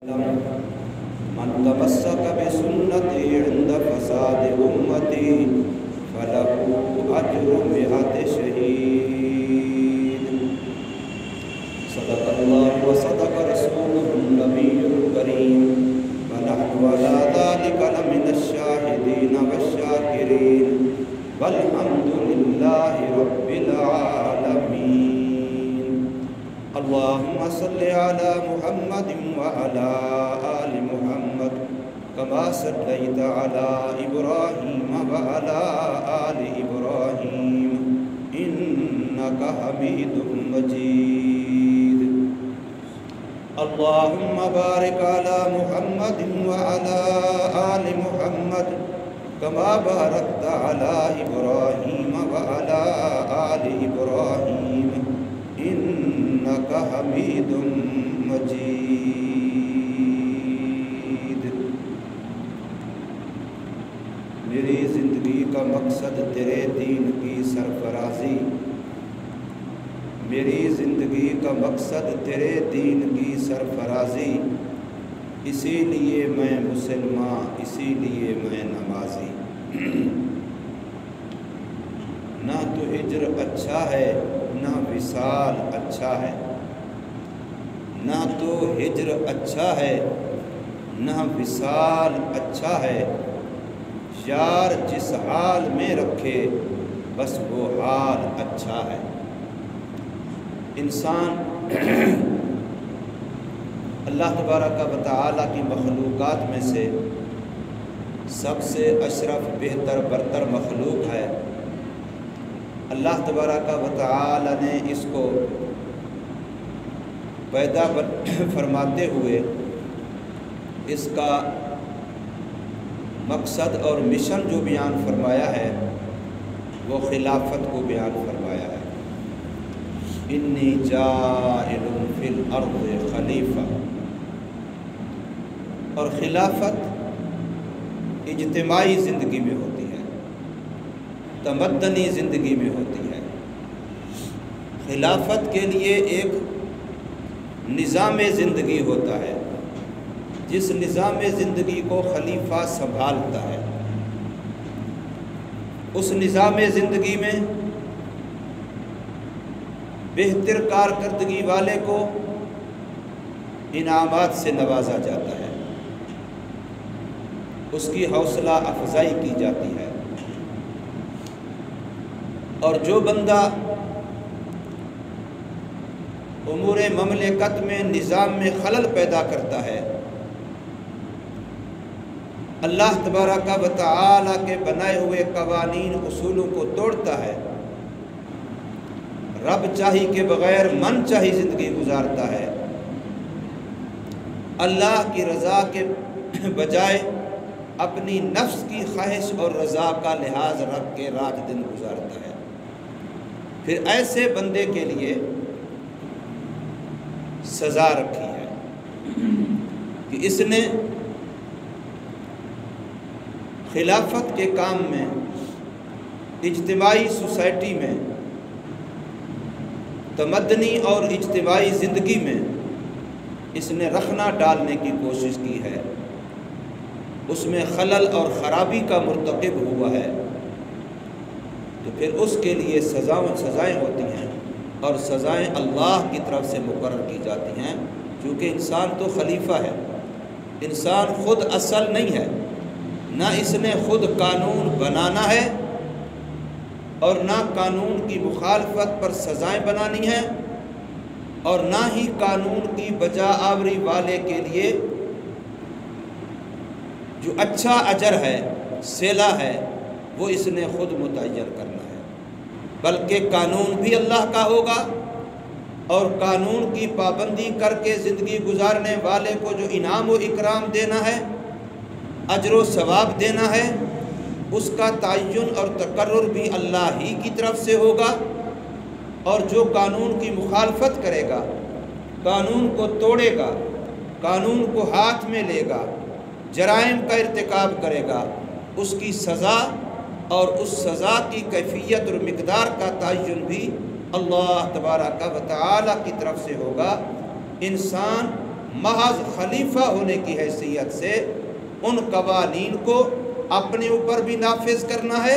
من تمسك بسنتي عند فساد أمتي فله أجر 100 شهيد. صدق الله وصدق رسوله النبي الكريم ونحن على ذلك لمن الشاهدين والشاكرين والحمد لله رب العالمين. اللهم صل على محمد وعلى آل محمد كما صليت على إبراهيم وعلى آل إبراهيم إنك حميد مجيد. اللهم بارك على محمد وعلى آل محمد كما باركت على إبراهيم وعلى آل إبراهيم إنك حميد مجيد. میری زندگی کا مقصد تیرے دین کی سرفرازی، میری زندگی کا مقصد تیرے دین کی سرفرازی، اسی لیے میں مسلمان، اسی لیے میں نمازی. نہ تو ہجر اچھا ہے نہ وصال اچھا ہے، نہ تو ہجر اچھا ہے نہ وصال اچھا ہے. یار جس حال میں رکھے بس وہ حال اچھا ہے. انسان اللہ تبارک و تعالیٰ کی مخلوقات میں سے سب سے اشرف بہتر برتر مخلوق ہے. اللہ تبارک و تعالیٰ نے اس کو پیدا فرماتے ہوئے اس کا مقصد اور مشن جو بیان فرمایا ہے وہ خلافت کو بیان فرمایا ہے. انی جاعل فی الارض خلیفہ. اور خلافت اجتماعی زندگی میں ہوتی ہے، تمدنی زندگی میں ہوتی ہے. خلافت کے لیے ایک نظام زندگی ہوتا ہے، جس نظام زندگی کو خلیفہ سنبھالتا ہے. اس نظام زندگی میں بہتر کارکردگی والے کو انعامات سے نوازا جاتا ہے، اس کی حوصلہ افزائی کی جاتی ہے. اور جو بندہ امور مملکت میں نظام میں خلل پیدا کرتا ہے، اللہ تبارک و تعالیٰ کے بنائے ہوئے قوانین اصولوں کو توڑتا ہے، رب چاہی کے بغیر من چاہی زندگی گزارتا ہے، اللہ کی رضا کے بجائے اپنی نفس کی خواہش اور رضا کا لحاظ رکھ کے رات دن گزارتا ہے، پھر ایسے بندے کے لیے سزا رکھی ہے کہ اس نے خلافت کے کام میں، اجتماعی سوسائٹی میں، تمدنی اور اجتماعی زندگی میں اس نے رخنا ڈالنے کی کوشش کی ہے، اس میں خلل اور خرابی کا مرتکب ہوا ہے، تو پھر اس کے لیے سزائیں ہوتی ہیں، اور سزائیں اللہ کی طرف سے مقرر کی جاتی ہیں. چونکہ انسان تو خلیفہ ہے، انسان خود اصل نہیں ہے، نہ اس نے خود قانون بنانا ہے اور نہ قانون کی مخالفت پر سزائیں بنانی ہیں، اور نہ ہی قانون کی بجا آوری والے کے لیے جو اچھا اجر ہے، صلہ ہے، وہ اس نے خود متعین کرنا ہے. بلکہ قانون بھی اللہ کا ہوگا، اور قانون کی پابندی کر کے زندگی گزارنے والے کو جو انعام و اکرام دینا ہے، اجر و ثواب دینا ہے، اس کا تعین اور تقرر بھی اللہ ہی کی طرف سے ہوگا. اور جو قانون کی مخالفت کرے گا، قانون کو توڑے گا، قانون کو ہاتھ میں لے گا، جرائم کا ارتکاب کرے گا، اس کی سزا اور اس سزا کی کیفیت اور مقدار کا تعین بھی اللہ تبارک و تعالیٰ کی طرف سے ہوگا. انسان محض خلیفہ ہونے کی حیثیت سے ان قوانین کو اپنے اوپر بھی نافذ کرنا ہے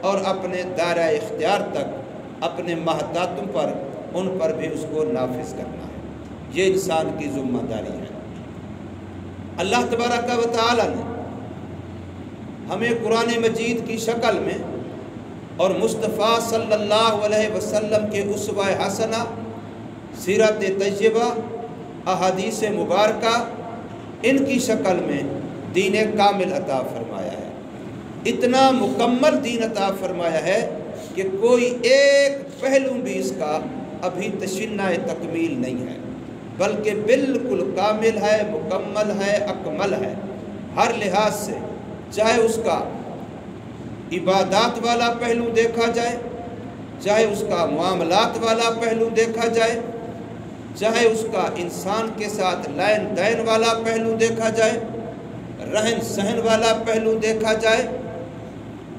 اور اپنے دائرہ اختیار تک اپنے محتاطوں پر ان پر بھی اس کو نافذ کرنا ہے۔ یہ انسان کی ذمہ داری ہے۔ اللہ تبارک و تعالی نے ہمیں قرآن مجید کی شکل میں اور مصطفیٰ صلی اللہ علیہ وسلم کے اسوہ حسنہ، سیرت طیبہ، احادیث مبارکہ، ان کی شکل میں دین کامل عطا فرمایا ہے۔ اتنا مکمل دین عطا فرمایا ہے کہ کوئی ایک پہلو بھی اس کا ابھی تشنہ تکمیل نہیں ہے، بلکہ بالکل کامل ہے، مکمل ہے، اکمل ہے ہر لحاظ سے، چاہے اس کا عبادات والا پہلو دیکھا جائے، چاہے اس کا معاملات والا پہلو دیکھا جائے، چاہے اس کا انسان کے ساتھ لین دین والا پہلو دیکھا جائے، رہن سہن والا پہلو دیکھا جائے،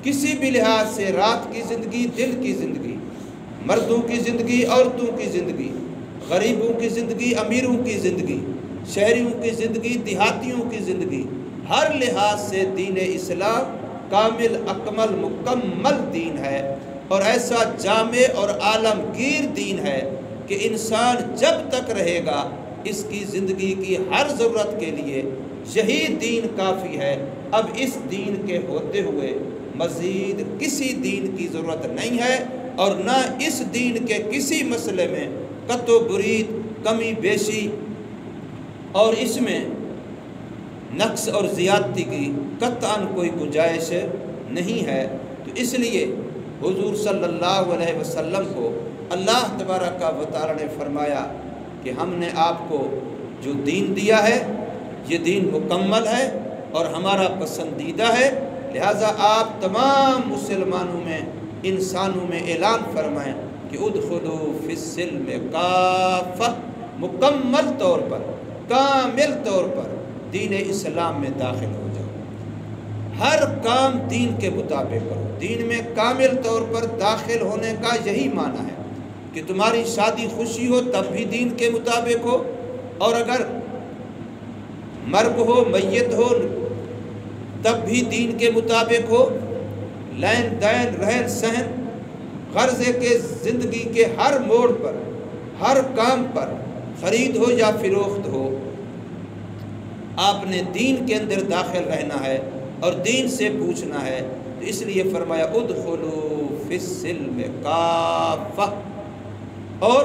کسی بھی لحاظ سے رات کی زندگی، دل کی زندگی، مردوں کی زندگی، عورتوں کی زندگی، غریبوں کی زندگی، امیروں کی زندگی، شہریوں کی زندگی، دیہاتیوں کی زندگی، ہر لحاظ سے دین اسلام کامل، اکمل، مکمل دین ہے، اور ایسا جامع اور عالمگیر دین ہے کہ انسان جب تک رہے گا اس کی زندگی کی ہر ضرورت کے لیے یہی دین کافی ہے۔ اب اس دین کے ہوتے ہوئے مزید کسی دین کی ضرورت نہیں ہے، اور نہ اس دین کے کسی مسئلے میں قط و برید، کمی بیشی اور اس میں نقص اور زیادتی کی قطعاً کوئی گنجائش نہیں ہے۔ تو اس لیے حضور صلی اللہ علیہ وسلم کو اللہ تبارک و تعالی نے فرمایا کہ ہم نے آپ کو جو دین دیا ہے یہ دین مکمل ہے اور ہمارا پسندیدہ ہے، لہٰذا آپ تمام مسلمانوں میں، انسانوں میں اعلان فرمائیں کہ ادخلوا فی السلم کافہ، مکمل طور پر، کامل طور پر دین اسلام میں داخل ہو جاؤ، ہر کام دین کے مطابق کرو۔ دین میں کامل طور پر داخل ہونے کا یہی معنی ہے کہ تمہاری شادی خوشی ہو تب بھی دین کے مطابق ہو، اور اگر مرگ ہو، میت ہو، تب بھی دین کے مطابق ہو، لین دین، رہن سہن، غرضے کے زندگی کے ہر موڑ پر، ہر کام پر، خرید ہو یا فروخت ہو، آپ نے دین کے اندر داخل رہنا ہے اور دین سے پوچھنا ہے۔ تو اس لیے فرمایا ادخلوا فی السلم کافہ۔ اور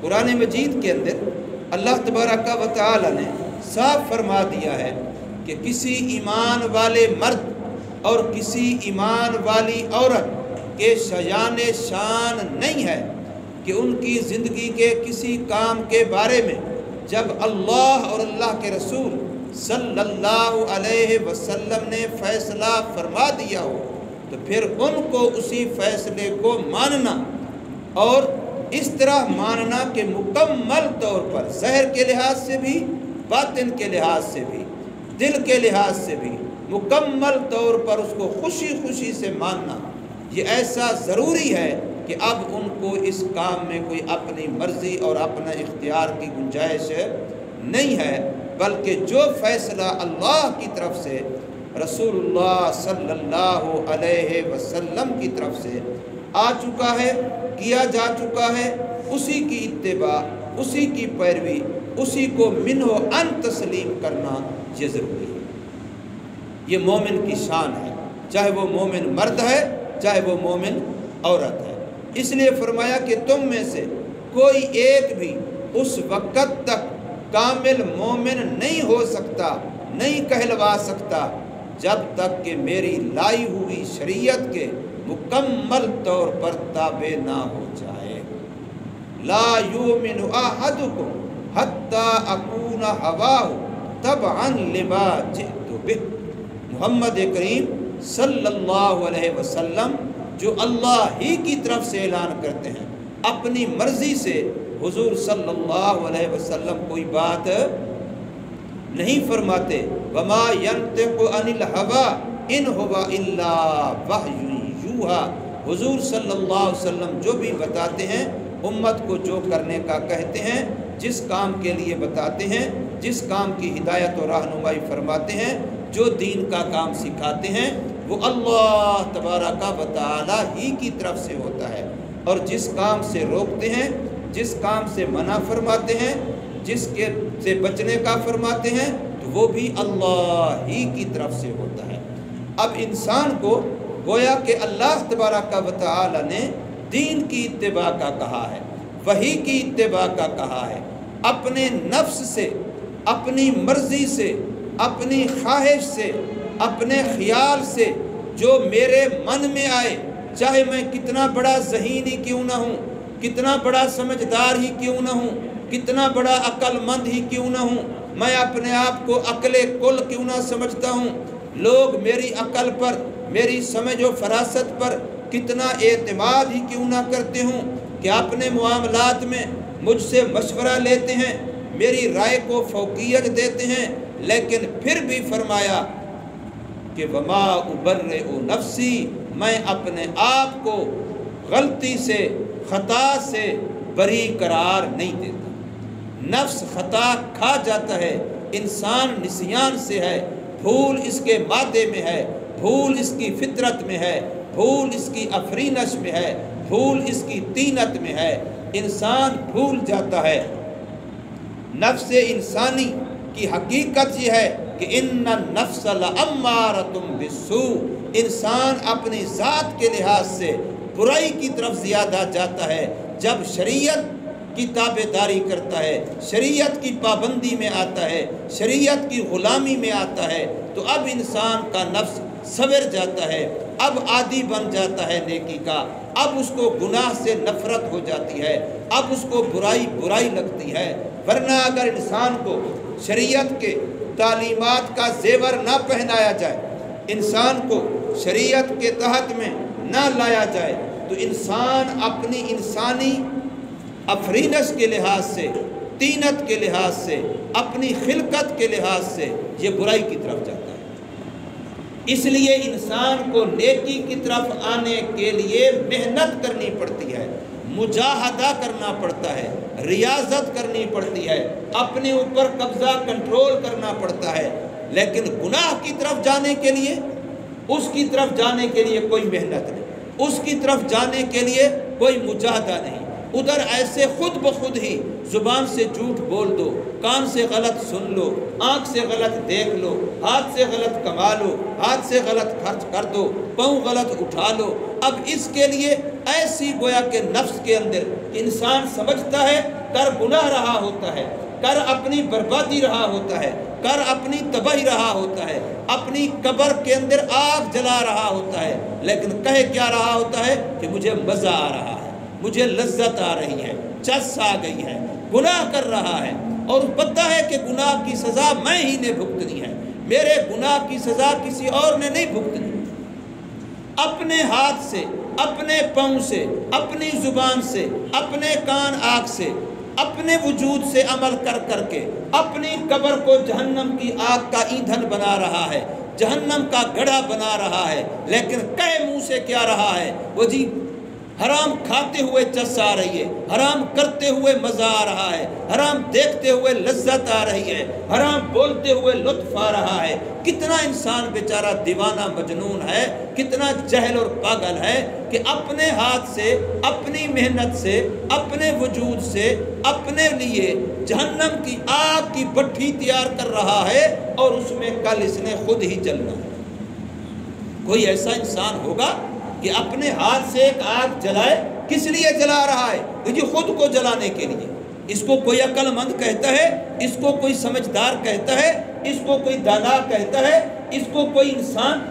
قرآن مجید کے اندر اللہ تبارک و تعالی نے صاف فرما دیا ہے کہ کسی ایمان والے مرد اور کسی ایمان والی عورت کے شایان شان نہیں ہے کہ ان کی زندگی کے کسی کام کے بارے میں جب اللہ اور اللہ کے رسول صلی اللہ علیہ وسلم نے فیصلہ فرما دیا ہو تو پھر ان کو اسی فیصلے کو ماننا، اور اس طرح ماننا کہ مکمل طور پر ظاہر کے لحاظ سے بھی، باطن کے لحاظ سے بھی، دل کے لحاظ سے بھی مکمل طور پر اس کو خوشی خوشی سے ماننا، یہ ایسا ضروری ہے کہ اب ان کو اس کام میں کوئی اپنی مرضی اور اپنا اختیار کی گنجائش نہیں ہے، بلکہ جو فیصلہ اللہ کی طرف سے، رسول اللہ صلی اللہ علیہ وسلم کی طرف سے آ چکا ہے، کیا جا چکا ہے، اسی کی اتباع، اسی کی پیروی، اسی کو منہ و ان تسلیم کرنا یہ ضروری ہے۔ یہ مومن کی شان ہے، چاہے وہ مومن مرد ہے، چاہے وہ مومن عورت ہے۔ اس لیے فرمایا کہ تم میں سے کوئی ایک بھی اس وقت تک کامل مومن نہیں ہو سکتا، نہیں کہلوا سکتا، جب تک کہ میری لائی ہوئی شریعت کے مکمل طور پر تابع نہ ہو جائے۔ لا یؤمن احدکم حتی اکون ہواہ تبعا لما جئت بہ۔ محمد کریم صلی اللہ علیہ وسلم جو اللہ ہی کی طرف سے اعلان کرتے ہیں، اپنی مرضی سے حضور صلی اللہ علیہ وسلم کوئی بات نہیں فرماتے۔ وما ينطق عن الهوى ان هو الا وحی یوحی۔ حضور صلی اللہ علیہ وسلم جو بھی بتاتے ہیں، امت کو جو کرنے کا کہتے ہیں، جس کام کے لیے بتاتے ہیں، جس کام کی ہدایت اور رہنمائی فرماتے ہیں، جو دین کا کام سکھاتے ہیں، وہ اللہ تبارک و تعالی ہی کی طرف سے ہوتا ہے، اور جس کام سے روکتے ہیں، جس کام سے منع فرماتے ہیں، جس کے سے بچنے کا فرماتے ہیں، تو وہ بھی اللہ ہی کی طرف سے ہوتا ہے۔ اب انسان کو گویا کہ اللہ تبارک و تعالی نے دین کی اتباع کا کہا ہے، وحی کی اتباع کا کہا ہے۔ اپنے نفس سے، اپنی مرضی سے، اپنی خواہش سے، اپنے خیال سے جو میرے من میں آئے، چاہے میں کتنا بڑا ذہین ہی کیوں نہ ہوں، کتنا بڑا سمجھدار ہی کیوں نہ ہوں، کتنا بڑا عقل مند ہی کیوں نہ ہوں، میں اپنے آپ کو عقل کل کیوں نہ سمجھتا ہوں، لوگ میری عقل پر، میری سمجھ و فراست پر کتنا اعتماد ہی کیوں نہ کرتے ہوں کہ اپنے معاملات میں مجھ سے مشورہ لیتے ہیں، میری رائے کو فوقیت دیتے ہیں، لیکن پھر بھی فرمایا کہ وما ابرئ نفسی، میں اپنے آپ کو غلطی سے، خطا سے بری قرار نہیں دیتا۔ نفس خطا کھا جاتا ہے، انسان نسیان سے ہے، بھول اس کے مادے میں ہے، بھول اس کی فطرت میں ہے، بھول اس کی افرینش میں ہے، بھول اس کی طینت میں ہے، انسان بھول جاتا ہے۔ نفس انسانی کی حقیقت یہ ہے کہ ان النفس لامارۃ بالسوء، انسان اپنی ذات کے لحاظ سے برائی کی طرف زیادہ جاتا ہے۔ جب شریعت کی تابع داری کرتا ہے، شریعت کی پابندی میں آتا ہے، شریعت کی غلامی میں آتا ہے، تو اب انسان کا نفس سنور جاتا ہے، اب عادی بن جاتا ہے نیکی کا، اب اس کو گناہ سے نفرت ہو جاتی ہے، اب اس کو برائی لگتی ہے۔ ورنہ اگر انسان کو شریعت کے تعلیمات کا زیور نہ پہنایا جائے، انسان کو شریعت کے تحت میں نہ لایا جائے، تو انسان اپنی انسانی افرینش کے لحاظ سے، طینت کے لحاظ سے، اپنی خلقت کے لحاظ سے یہ برائی کی طرف جاتا ہے۔ اس لیے انسان کو نیکی کی طرف آنے کے لیے محنت کرنی پڑتی ہے، مجاہدہ کرنا پڑتا ہے، ریاضت کرنی پڑتی ہے، اپنے اوپر قبضہ کنٹرول کرنا پڑتا ہے۔ لیکن گناہ کی طرف جانے کے لیے، اس کی طرف جانے کے لیے کوئی محنت نہیں، اس کی طرف جانے کے لیے کوئی مجاہدہ نہیں۔ ادھر ایسے خود بخود ہی زبان سے جھوٹ بول دو، کان سے غلط سن لو، آنکھ سے غلط دیکھ لو، ہاتھ سے غلط کما لو، ہاتھ سے غلط خرچ کر دو، پاؤں غلط اٹھا لو۔ اب اس کے لیے ایسی گویا کہ نفس کے اندر انسان سمجھتا ہے کر گناہ رہا ہوتا ہے، کر اپنی بربادی رہا ہوتا ہے، کر اپنی تباہی رہا ہوتا ہے، اپنی قبر کے اندر آگ جلا رہا ہوتا ہے، لیکن کہے کیا رہا ہوتا ہے کہ مجھے مزہ آ رہا ہے، مجھے لذت آ رہی ہے، چس آ گئی ہے، گناہ کر رہا ہے، اور پتہ ہے کہ گناہ کی سزا میں ہی نے بھگتنی ہے، میرے گناہ کی سزا کسی اور نے نہیں بھگتنی۔ اپنے ہاتھ سے، اپنے پاؤں سے، اپنی زبان سے، اپنے کان آنکھ سے، اپنے وجود سے عمل کر کر کے اپنی قبر کو جہنم کی آگ کا ایندھن بنا رہا ہے، جہنم کا گڑھا بنا رہا ہے، لیکن کہے منہ سے کیا رہا ہے؟ وہ جی حرام کھاتے ہوئے چس آ رہی ہے، حرام کرتے ہوئے مزہ آ رہا ہے، حرام دیکھتے ہوئے لذت آ رہی ہے، حرام بولتے ہوئے لطف آ رہا ہے۔ کتنا انسان بیچارہ دیوانہ مجنون ہے، کتنا جہل اور پاگل ہے کہ اپنے ہاتھ سے، اپنی محنت سے، اپنے وجود سے، اپنے لیے جہنم کی آگ کی بھٹی تیار کر رہا ہے، اور اس میں کل اس نے خود ہی جلنا ہے۔ کوئی ایسا انسان ہوگا کہ اپنے ہاتھ سے ایک آگ جلائے؟ کس لیے جلا رہا ہے؟ یہ خود کو جلانے کے لیے۔ اس کو کوئی عقل مند کہتا ہے، اس کو کوئی سمجھدار کہتا ہے، اس کو کوئی دانا کہتا ہے، اس کو کوئی انسان،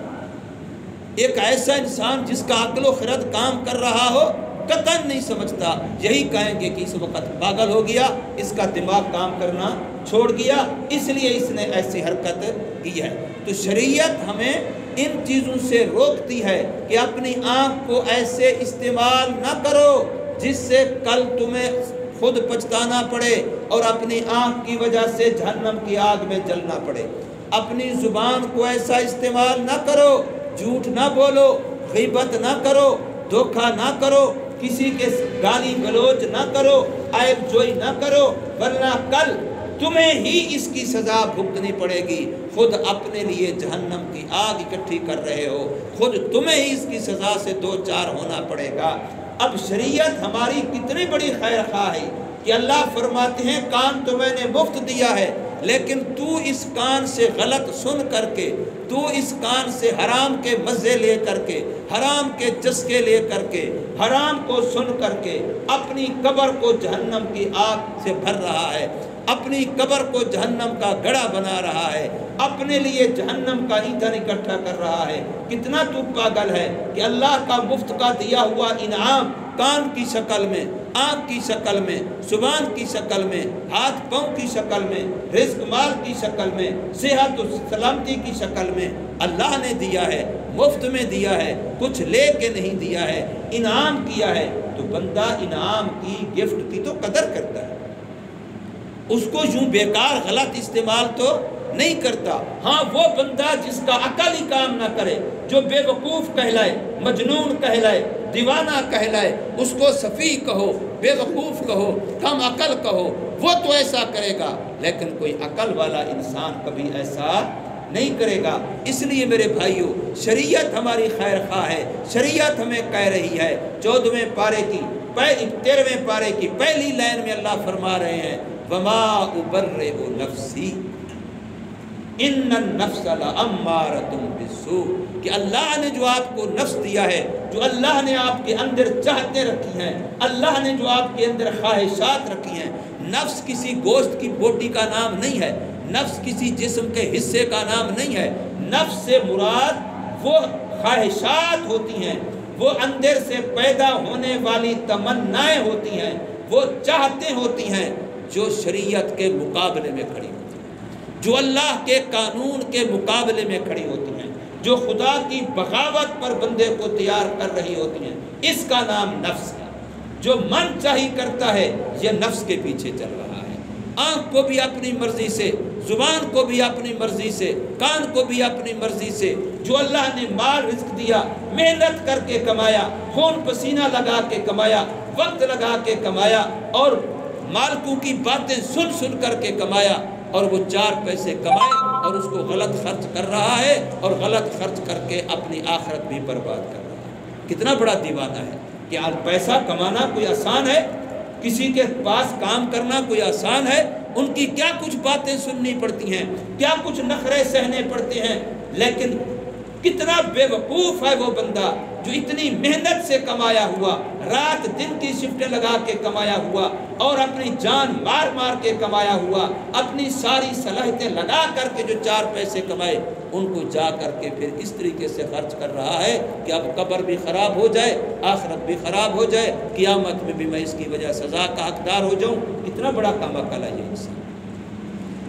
ایک ایسا انسان جس کا عقل و خرد کام کر رہا ہو قطعاً نہیں سمجھتا، یہی کہیں گے کہ اس وقت پاگل ہو گیا، اس کا دماغ کام کرنا چھوڑ گیا، اس لیے اس نے ایسی حرکت کی ہے۔ تو شریعت ہمیں ان چیزوں سے روکتی ہے کہ اپنی آنکھ کو ایسے استعمال نہ کرو جس سے کل تمہیں خود پچھتانا پڑے اور اپنی آنکھ کی وجہ سے جہنم کی آگ میں جلنا پڑے۔ اپنی زبان کو ایسا استعمال نہ کرو، جھوٹ نہ بولو، غیبت نہ کرو، دھوکہ نہ کرو، کسی کے گالی گلوچ نہ کرو، عیب جوئی نہ کرو، ورنہ کل تمہیں ہی اس کی سزا بھگتنی پڑے گی، خود اپنے لیے جہنم کی آگ اکٹھی کر رہے ہو، خود تمہیں ہی اس کی سزا سے دو چار ہونا پڑے گا۔ اب شریعت ہماری کتنی بڑی خیر خواہ ہے کہ اللہ فرماتے ہیں کان تو میں نے مفت دیا ہے، لیکن تو اس کان سے غلط سن کر کے، تو اس کان سے حرام کے مزے لے کر کے، حرام کے چسکے لے کر کے، حرام کو سن کر کے اپنی قبر کو جہنم کی آگ سے بھر رہا ہے، اپنی قبر کو جہنم کا گڑھا بنا رہا ہے، اپنے لیے جہنم کا ایندھن اکٹھا کر رہا ہے۔ کتنا تو پاگل ہے کہ اللہ کا مفت کا دیا ہوا انعام کان کی شکل میں، آنکھ کی شکل میں، زبان کی شکل میں، ہاتھ پاؤں کی شکل میں، رزق مال کی شکل میں، صحت و سلامتی کی شکل میں اللہ نے دیا ہے، مفت میں دیا ہے، کچھ لے کے نہیں دیا ہے، انعام کیا ہے۔ تو بندہ انعام کی، گفٹ کی تو قدر کرتا ہے، اس کو یوں بیکار غلط استعمال تو نہیں کرتا۔ ہاں وہ بندہ جس کا عقل ہی کام نہ کرے، جو بے وقوف کہلائے، مجنون کہلائے، دیوانہ کہلائے، اس کو سفیہ کہو، بے وقوف کہو، کم عقل کہو، وہ تو ایسا کرے گا، لیکن کوئی عقل والا انسان کبھی ایسا نہیں کرے گا۔ اس لیے میرے بھائیوں، شریعت ہماری خیر خواہ ہے، شریعت ہمیں کہہ رہی ہے 14ویں پارے کی 13ویں پارے کی پہلی لائن میں اللہ فرما رہے ہیں وَمَا أُبَرِّئُ نَفْسِي إِنَّ النَّفْسَ لَأَمَّارَةٌ بِالسُّوءِ، کہ اللہ نے جو آپ کو نفس دیا ہے، جو اللہ نے آپ کے اندر چاہتے رکھی ہیں، اللہ نے جو آپ کے اندر خواہشات رکھی ہیں، نفس کسی گوشت کی بوٹی کا نام نہیں ہے، نفس کسی جسم کے حصے کا نام نہیں ہے، نفس سے مراد وہ خواہشات ہوتی ہیں، وہ اندر سے پیدا ہونے والی تمنائیں ہوتی ہیں، وہ چاہتے ہوتی ہیں جو شریعت کے مقابلے میں کھڑی ہوتی ہیں، جو اللہ کے قانون کے مقابلے میں کھڑی ہوتی ہیں، جو خدا کی بغاوت پر بندے کو تیار کر رہی ہوتی ہیں، اس کا نام نفس ہے۔ جو من چاہی کرتا ہے یہ نفس کے پیچھے چل رہا ہے، آنکھ کو بھی اپنی مرضی سے، زبان کو بھی اپنی مرضی سے، کان کو بھی اپنی مرضی سے، جو اللہ نے مال رزق دیا، محنت کر کے کمایا، خون پسینہ لگا کے کمایا، وقت لگا کے کمایا، اور مالکوں کی باتیں سن سن کر کے کمایا، اور وہ 4 پیسے کمائے اور اس کو غلط خرچ کر رہا ہے، اور غلط خرچ کر کے اپنی آخرت بھی برباد کر رہا ہے۔ کتنا بڑا دیوانہ ہے کہ آج پیسہ کمانا کوئی آسان ہے، کسی کے پاس کام کرنا کوئی آسان ہے، ان کی کیا کچھ باتیں سننی پڑتی ہیں، کیا کچھ نخرے سہنے پڑتے ہیں، لیکن کتنا بے وقوف ہے وہ بندہ جو اتنی محنت سے کمایا ہوا، رات دن کی شفٹیں لگا کے کمایا ہوا، اور اپنی جان مار مار کے کمایا ہوا، اپنی ساری صلاحیتیں لگا کر کے جو 4 پیسے کمائے، ان کو جا کر کے پھر اس طریقے سے خرچ کر رہا ہے کہ اب قبر بھی خراب ہو جائے، آخرت بھی خراب ہو جائے، قیامت میں بھی میں اس کی وجہ سزا کا حقدار ہو جاؤں۔ کتنا بڑا کام عقل ہے یہ انسان۔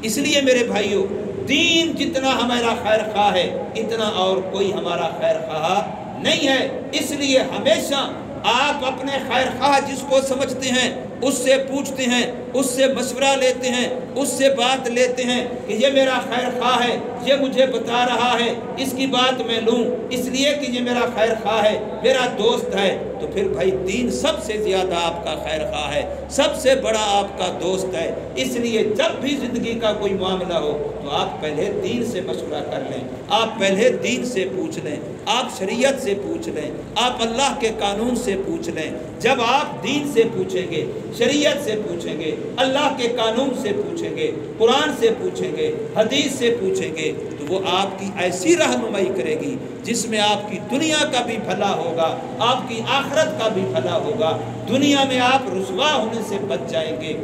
اس لیے میرے بھائیوں، دین جتنا ہمارا خیر خواہ ہے اتنا اور کوئی ہمارا خیر خواہ نہیں ہے۔ اس لیے ہمیشہ آپ اپنے خیر خواہ جس کو سمجھتے ہیں اس سے پوچھتے ہیں، اس سے مشورہ لیتے ہیں، اس سے بات لیتے ہیں کہ یہ میرا خیر خواہ ہے، یہ مجھے بتا رہا ہے، اس کی بات میں لوں اس لیے کہ یہ میرا خیر خواہ ہے، میرا دوست ہے۔ تو پھر بھائی دین سب سے زیادہ آپ کا خیر خواہ ہے، سب سے بڑا آپ کا دوست ہے۔ اس لیے جب بھی زندگی کا کوئی معاملہ ہو تو آپ پہلے دین سے مشورہ کر لیں، آپ پہلے دین سے پوچھ لیں، آپ شریعت سے پوچھ لیں، آپ اللہ کے قانون سے پوچھ لیں۔ جب آپ دین سے پوچھیں گے، شریعت سے پوچھیں گے، اللہ کے قانون سے پوچھیں گے، قرآن سے پوچھیں گے، حدیث سے پوچھیں گے، تو وہ آپ کی ایسی رہنمائی کرے گی جس میں آپ کی دنیا کا بھی بھلا ہوگا، آپ کی آخرت کا بھی بھلا ہوگا۔ دنیا میں آپ رسوا ہونے سے بچ جائیں گے،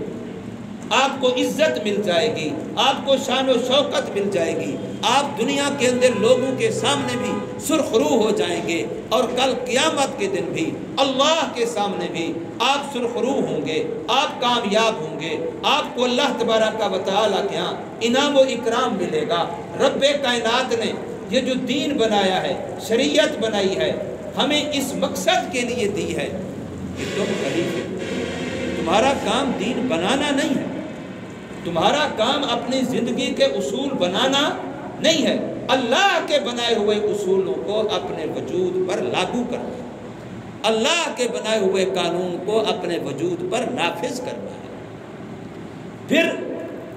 آپ کو عزت مل جائے گی، آپ کو شان و شوکت مل جائے گی، آپ دنیا کے اندر لوگوں کے سامنے بھی سرخرو ہو جائیں گے، اور کل قیامت کے دن بھی اللہ کے سامنے بھی آپ سرخرو ہوں گے، آپ کامیاب ہوں گے، آپ کو اللہ تبارک و تعالیٰ کے ہاں انعام و اکرام ملے گا۔ رب کائنات نے یہ جو دین بنایا ہے، شریعت بنائی ہے، ہمیں اس مقصد کے لیے دی ہے کہ تم خلیفے، تمہارا کام دین بنانا نہیں ہے، تمہارا کام اپنی زندگی کے اصول بنانا نہیں ہے، اللہ کے بنائے ہوئے اصولوں کو اپنے وجود پر لاگو کرنا، اللہ کے بنائے ہوئے قانون کو اپنے وجود پر نافذ کرنا ہے۔ پھر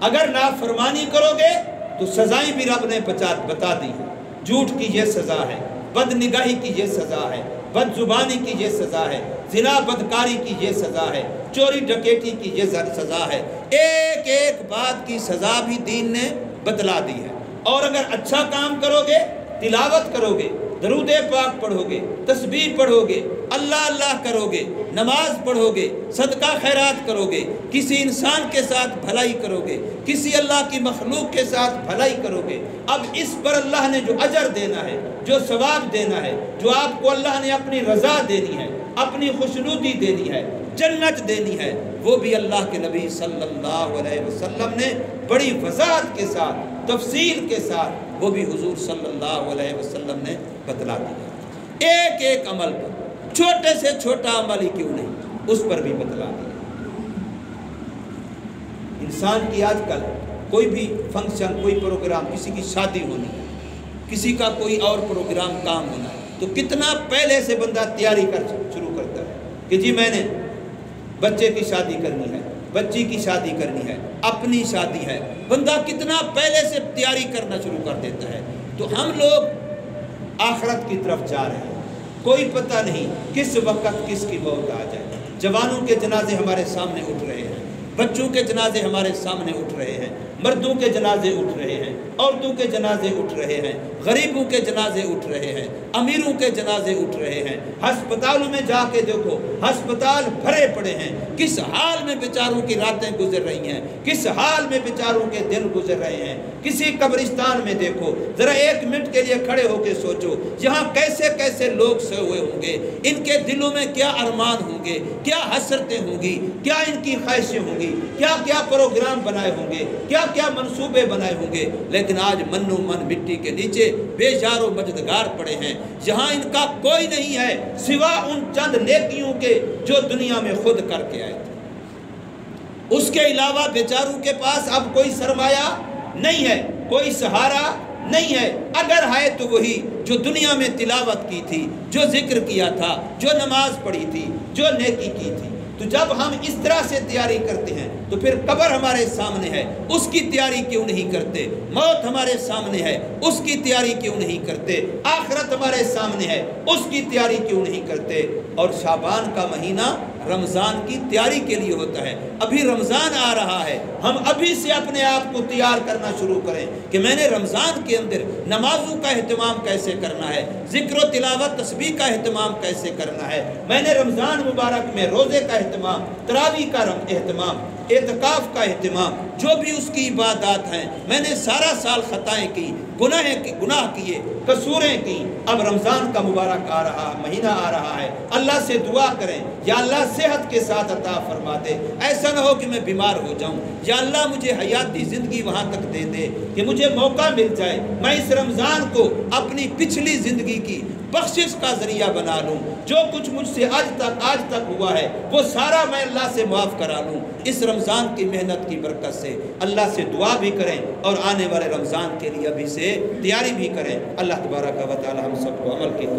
اگر نافرمانی کرو گے تو سزائیں بھی رب نے بتا دی ہیں۔ جھوٹ کی یہ سزا ہے، بد نگاہی کی یہ سزا ہے، بد زبانی کی یہ سزا ہے، زنا بدکاری کی یہ سزا ہے، چوری ڈکیٹی کی یہ سزا ہے۔ ایک ایک بات کی سزا بھی دین نے بتلا دی ہے۔ اور اگر اچھا کام کرو گے، تلاوت کرو گے، درود پاک پڑھو گے، تسبیح پڑھو گے، اللہ اللہ کرو گے، نماز پڑھو گے، صدقہ خیرات کرو گے، کسی انسان کے ساتھ بھلائی کرو گے، کسی اللہ کی مخلوق کے ساتھ بھلائی کرو گے، اب اس پر اللہ نے جو اجر دینا ہے، جو ثواب دینا ہے، جو آپ کو اللہ نے اپنی رضا دینی ہے، اپنی خوشنودی دینی ہے، جنت دینی ہے، وہ بھی اللہ کے نبی صلی اللہ علیہ وسلم نے بڑی وضاحت کے ساتھ، تفصیل کے ساتھ، وہ بھی حضور صلی اللہ علیہ وسلم نے بتلا دیا۔ ایک ایک عمل پر، چھوٹے سے چھوٹا عمل ہی کیوں نہیں، اس پر بھی بتلا دیا۔ انسان کی آج کل کوئی بھی فنکشن، کوئی پروگرام، کسی کی شادی ہونی ہے، کسی کا کوئی اور پروگرام کام ہونا ہے، تو کتنا پہلے سے بندہ تیاری شروع کرتا ہے کہ جی میں نے بچے کی شادی کرنی ہے، بچی کی شادی کرنی ہے، اپنی شادی ہے، بندہ کتنا پہلے سے تیاری کرنا شروع کر دیتا ہے۔ تو ہم لوگ آخرت کی طرف جا رہے ہیں، کوئی پتہ نہیں کس وقت کس کی موت آ جائے۔ جوانوں کے جنازے ہمارے سامنے اٹھ رہے ہیں، بچوں کے جنازے ہمارے سامنے اٹھ رہے ہیں، مردوں کے جنازے اٹھ رہے ہیں، عورتوں کے جنازے اٹھ رہے ہیں، غریبوں کے جنازے اٹھ رہے ہیں، امیروں کے جنازے اٹھ رہے ہیں۔ ہسپتالوں میں جا کے دیکھو، ہسپتال بھرے پڑے ہیں، کس حال میں بیچاروں کی راتیں گزر رہی ہیں، کس حال میں بیچاروں کے دن گزر رہے ہیں۔ کسی قبرستان میں دیکھو، ذرا ایک منٹ کے لیے کھڑے ہو کے سوچو، یہاں کیسے کیسے لوگ سوئے ہوئے ہوں گے، ان کے دلوں میں کیا ارمان ہوں گے، کیا حسرتیں ہوں گی، کیا ان کی خواہشیں ہوں گی، کیا کیا پروگرام بنائے ہوں گے، کیا کیا منصوبے بنائے ہوں گے۔ لیکن آج من و من مٹی کے نیچے بے جار و مجدگار پڑے ہیں، جہاں ان کا کوئی نہیں ہے سوا ان چند نیکیوں کے جو دنیا میں خود کر کے آئے تھے۔ اس کے علاوہ بیچاروں کے پاس اب کوئی سرمایہ نہیں ہے، کوئی سہارا نہیں ہے، اگر ہے تو وہی جو دنیا میں تلاوت کی تھی، جو ذکر کیا تھا، جو نماز پڑھی تھی، جو نیکی کی تھی۔ تو جب ہم اس طرح سے تیاری کرتے ہیں تو پھر قبر ہمارے سامنے ہے، اس کی تیاری کیوں نہیں کرتے؟ موت ہمارے سامنے ہے، اس کی تیاری کیوں نہیں کرتے؟ آخرت ہمارے سامنے ہے، اس کی تیاری کیوں نہیں کرتے؟ اور شعبان کا مہینہ رمضان کی تیاری کے لیے ہوتا ہے۔ ابھی رمضان آ رہا ہے، ہم ابھی سے اپنے آپ کو تیار کرنا شروع کریں کہ میں نے رمضان کے اندر نمازوں کا اہتمام کیسے کرنا ہے، ذکر و تلاوت تسبیح کا اہتمام کیسے کرنا ہے، میں نے رمضان مبارک میں روزے کا اہتمام، تراویح کا اہتمام، اعتکاف کا اہتمام، جو بھی اس کی عبادات ہیں، میں نے سارا سال خطائیں کی، گناہ کیے، قصوریں کی۔ اب رمضان کا مبارک مہینہ آ رہا ہے، اللہ سے دعا کریں، یا اللہ صحت کے ساتھ عطا فرما دے، ایسا نہ ہو کہ میں بیمار ہو جاؤں، یا اللہ مجھے حیاتی زندگی وہاں تک دے دے کہ مجھے موقع مل جائے، میں اس رمضان کو اپنی پچھلی زندگی کی بخشش کا ذریعہ بنا لوں، جو کچھ مجھ سے آج تک ہوا ہے وہ سارا میں اللہ سے معاف کرا لوں۔ اس رمضان کی محنت کی برکت سے اللہ سے دعا بھی کریں اور آنے والے رمضان کے لیے ابھی سے تیاری بھی کریں۔ اللہ تبارک و تعالی ہم سب کو عمل کی